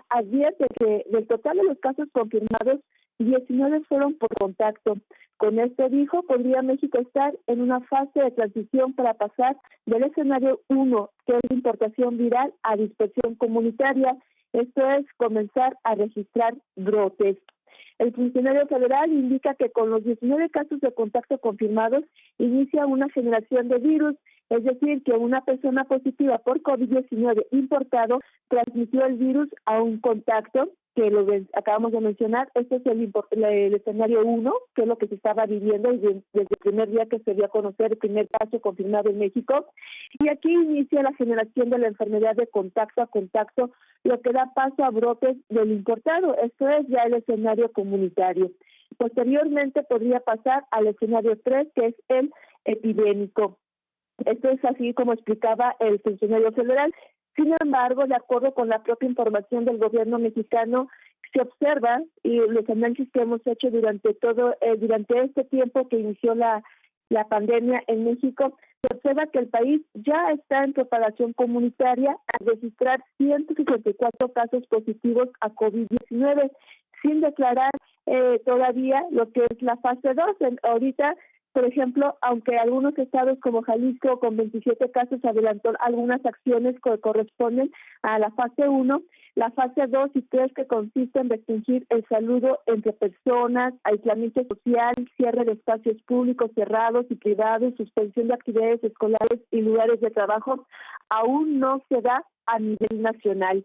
advierte que del total de los casos confirmados, 19 fueron por contacto. Con esto dijo, podría México estar en una fase de transición para pasar del escenario 1, que es la importación viral, a dispersión comunitaria. Esto es comenzar a registrar brotes. El funcionario federal indica que con los 19 casos de contacto confirmados inicia una generación de virus, es decir, que una persona positiva por COVID-19 importado transmitió el virus a un contacto, que lo acabamos de mencionar. Este es el escenario 1, que es lo que se estaba viviendo desde el primer día que se dio a conocer el primer caso confirmado en México. Y aquí inicia la generación de la enfermedad de contacto a contacto, lo que da paso a brotes del importado. Esto es ya el escenario comunitario. Posteriormente podría pasar al escenario 3, que es el epidémico. Esto es así como explicaba el funcionario federal. Sin embargo, de acuerdo con la propia información del gobierno mexicano, se observa, y los análisis que hemos hecho durante este tiempo que inició la pandemia en México, se observa que el país ya está en propagación comunitaria al registrar 164 casos positivos a COVID-19, sin declarar todavía lo que es la fase 2. Ahorita, por ejemplo, aunque algunos estados como Jalisco con 27 casos adelantó algunas acciones que corresponden a la fase 1, la fase 2 y 3, que consiste en restringir el saludo entre personas, aislamiento social, cierre de espacios públicos cerrados y privados, suspensión de actividades escolares y lugares de trabajo, aún no se da a nivel nacional.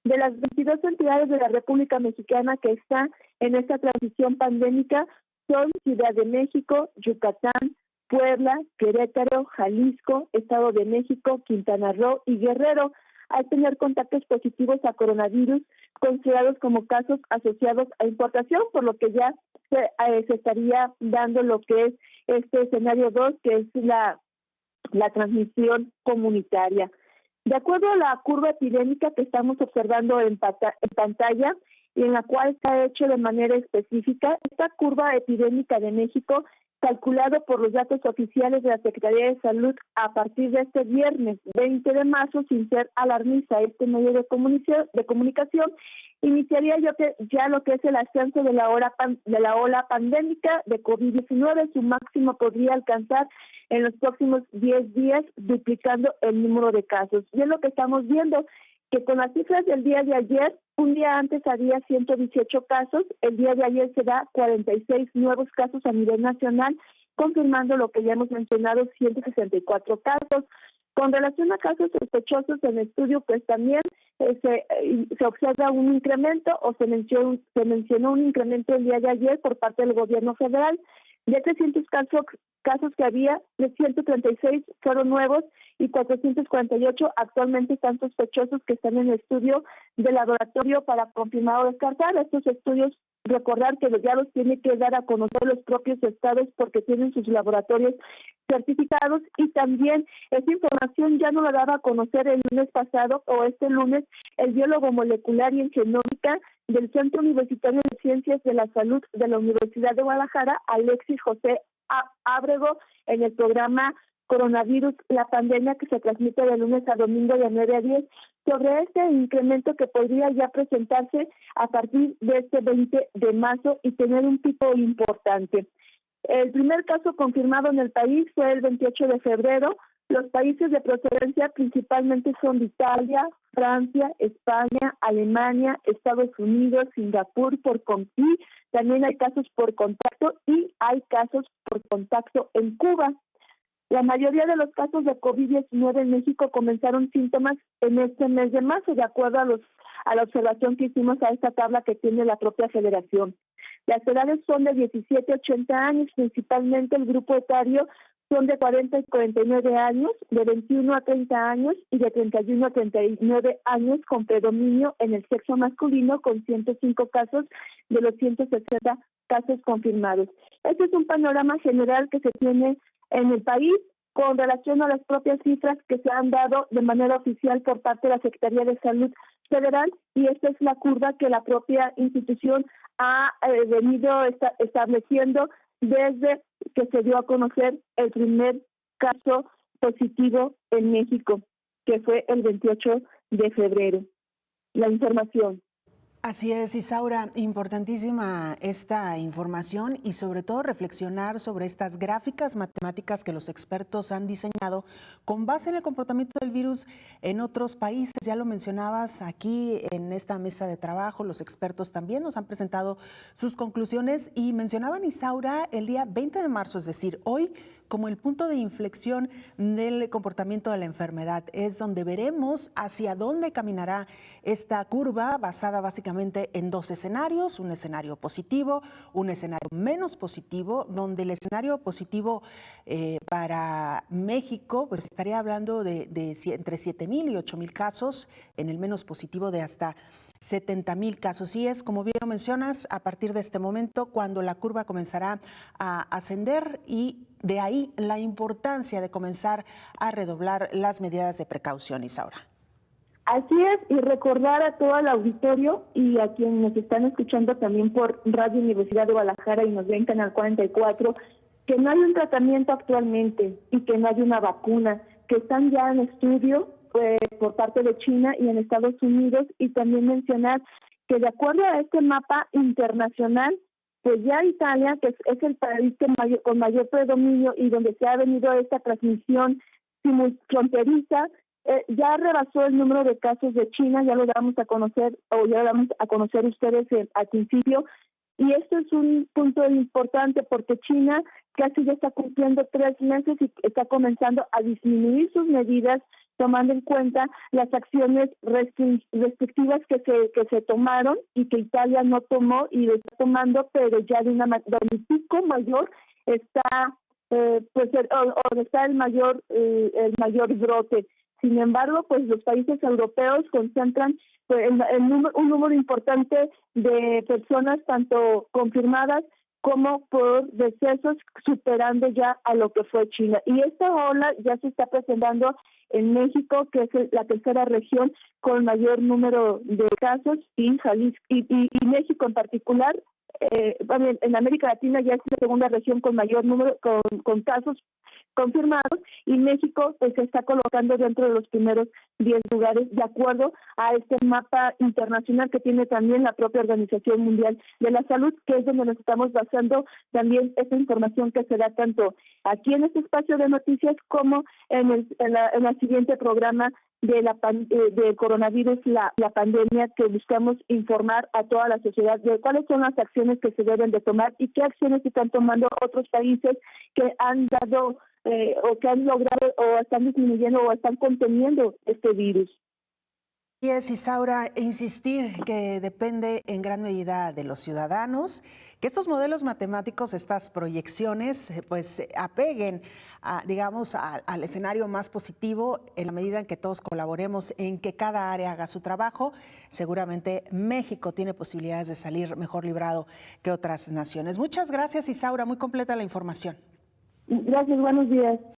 De las 22 entidades de la República Mexicana que están en esta transición pandémica, son Ciudad de México, Yucatán, Puebla, Querétaro, Jalisco, Estado de México, Quintana Roo y Guerrero, al tener contactos positivos a coronavirus considerados como casos asociados a importación, por lo que ya se estaría dando lo que es este escenario 2, que es la transmisión comunitaria. De acuerdo a la curva epidémica que estamos observando en pantalla, y en la cual se ha hecho de manera específica, esta curva epidémica de México, calculado por los datos oficiales de la Secretaría de Salud a partir de este viernes 20 de marzo, sin ser alarmista este medio de comunicación, iniciaría ya lo que es el ascenso de la ola pandémica de COVID-19. Su máximo podría alcanzar en los próximos 10 días, duplicando el número de casos. Y es lo que estamos viendo, que con las cifras del día de ayer, un día antes había 118 casos, el día de ayer se da 46 nuevos casos a nivel nacional, confirmando lo que ya hemos mencionado, 164 casos. Con relación a casos sospechosos en estudio, pues también se observa un incremento, o se mencionó un incremento el día de ayer por parte del gobierno federal. De 300 casos que había, de 136 fueron nuevos y 448 actualmente están sospechosos, que están en estudio de laboratorio para confirmar o descartar. Estos estudios, recordar que ya los tiene que dar a conocer los propios estados porque tienen sus laboratorios certificados, y también esta información ya no la daba a conocer el lunes pasado o este lunes el biólogo molecular y en genómica del Centro Universitario de Ciencias de la Salud de la Universidad de Guadalajara, Alexis José Ábrego, en el programa Coronavirus, la pandemia, que se transmite de lunes a domingo de 9 a 10, sobre este incremento que podría ya presentarse a partir de este 20 de marzo y tener un pico importante. El primer caso confirmado en el país fue el 28 de febrero. Los países de procedencia principalmente son de Italia, Francia, España, Alemania, Estados Unidos, Singapur, y también hay casos por contacto y hay casos por contacto en Cuba. La mayoría de los casos de COVID-19 en México comenzaron síntomas en este mes de marzo, de acuerdo a la observación que hicimos a esta tabla que tiene la propia federación. Las edades son de 17 a 80 años, principalmente el grupo etario son de 40 y 49 años, de 21 a 30 años y de 31 a 39 años, con predominio en el sexo masculino, con 105 casos de los 160 casos confirmados. Este es un panorama general que se tiene en el país con relación a las propias cifras que se han dado de manera oficial por parte de la Secretaría de Salud Federal, y esta es la curva que la propia institución ha venido estableciendo desde que se dio a conocer el primer caso positivo en México, que fue el 28 de febrero. la información. Así es, Isaura, importantísima esta información y sobre todo reflexionar sobre estas gráficas matemáticas que los expertos han diseñado con base en el comportamiento del virus en otros países. Ya lo mencionabas aquí en esta mesa de trabajo, los expertos también nos han presentado sus conclusiones y mencionaban, Isaura, el día 20 de marzo, es decir, hoy, como el punto de inflexión del comportamiento de la enfermedad. Es donde veremos hacia dónde caminará esta curva basada básicamente en dos escenarios, un escenario positivo, un escenario menos positivo, donde el escenario positivo para México pues estaría hablando de entre 7,000 y 8,000 casos, en el menos positivo de hasta 70,000 casos. Y es, como bien lo mencionas, a partir de este momento cuando la curva comenzará a ascender y de ahí la importancia de comenzar a redoblar las medidas de precaución, Isaura. Así es, y recordar a todo el auditorio y a quienes nos están escuchando también por Radio Universidad de Guadalajara y nos ven en Canal 44, que no hay un tratamiento actualmente y que no hay una vacuna, que están ya en estudio por parte de China y en Estados Unidos, y también mencionar que de acuerdo a este mapa internacional, pues ya Italia, que es el país con mayor predominio y donde se ha venido esta transmisión fronteriza, ya rebasó el número de casos de China, ya lo damos a conocer, o ya lo damos a conocer ustedes al principio, y esto es un punto importante porque China casi ya está cumpliendo 3 meses y está comenzando a disminuir sus medidas, tomando en cuenta las acciones restrictivas que se tomaron y que Italia no tomó y lo está tomando, pero ya de un pico mayor está donde está el mayor brote. Sin embargo, pues los países europeos concentran un número importante de personas tanto confirmadas como por decesos, superando ya a lo que fue China. Y esta ola ya se está presentando en México, que es la tercera región con mayor número de casos, y Jalisco y México en particular. En América Latina ya es la segunda región con mayor número con casos confirmados, y México pues se está colocando dentro de los primeros 10 lugares de acuerdo a este mapa internacional que tiene también la propia Organización Mundial de la Salud, que es donde nos estamos basando también esta información que se da tanto aquí en este espacio de noticias como en el siguiente programa del coronavirus, la pandemia, que buscamos informar a toda la sociedad de cuáles son las acciones que se deben de tomar y qué acciones están tomando otros países que han dado o que han logrado o están disminuyendo o están conteniendo este virus. Y es, Isaura, insistir que depende en gran medida de los ciudadanos, que estos modelos matemáticos, estas proyecciones, pues se apeguen, digamos, al escenario más positivo en la medida en que todos colaboremos en que cada área haga su trabajo. Seguramente México tiene posibilidades de salir mejor librado que otras naciones. Muchas gracias, Isaura, muy completa la información. Gracias, buenos días.